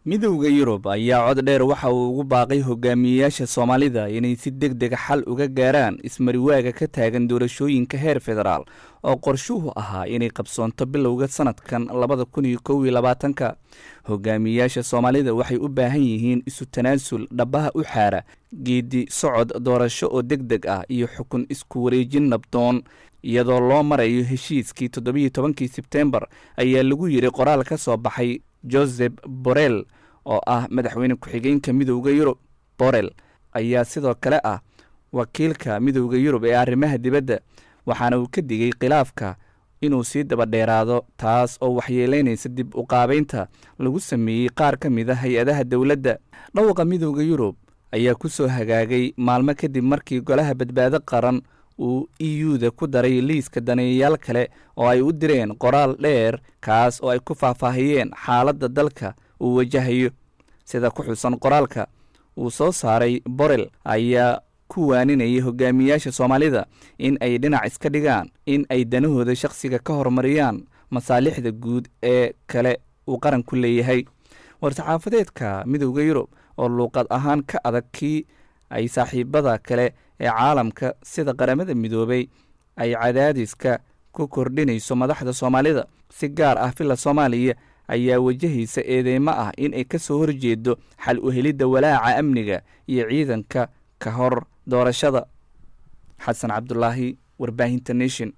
midowga Yurub ayaa cod dheer waxa uu ugu baaqay hogaamiyayaasha Soomaalida inay si degdeg xal uga gaaraan ismariwaaga ka taagan doorashooyinka heer federaal oo qorshuhu ahaa inay qabsoonto bilowga sanadkan 2021. Hogaamiyayaasha Soomaalida waxay u baahan yihiin isu tanaasul dhabaha u xaara geedi socod doorasho oo degdeg ah iyo xukun isku wareejin nabdoon iyadoo loo marayo heshiiskii 17 Sebtembar ayaa lagu yiri qoraal ka soo baxay Josep Borrell oo ah madaxweyne ku-xigeenka midowga Yurub. Borrell ayaa sidoo kale ah wakiilka midowga Yurub ee arrimaha dibadda waxaana uu ka digay khilaafka inuu sii daba dheeraado taas oo waxyeeleynaysa dib u qaabeynta lagu sameeyay qaar ka mid ah hay'adaha dawladda. Dhawqa midowga Yurub ayaa ku soo hagaagay maalmo kadib markii golaha badbaado qaran uu EU-da ku daray liiska daneeyayaal kale oo ay u direen qoraal dheer kaas oo ay ku faahfaahiyeen xaaladda dalka uu wajahayo. Sida ku xusan qoraalka uu soo saaray, Borrell ayaa ku waaninayay hogaamiyayaasha Soomaalida in ay dhinac iska dhigaan in ay danahooda shakhsiga ka hormariyaan masaalixda guud ee kale uu qaranku leeyahay. War-saxaafadeedka midowga Yurub oo luuqad ahaan ka adag kii ay saaxiibada kale ee caalamka sida qaramada midoobay ay cadaadiska ku kordhinayso madaxda Soomaalida si gaar ah fila Soomaaliya ayaa wajahaysa eedeymo ah in ay ka soo horjeedo xal u helidda walaaca amniga iyo ciidanka ka hor doorashada. Xasan Cabdullaahi, warbaahinta Nation.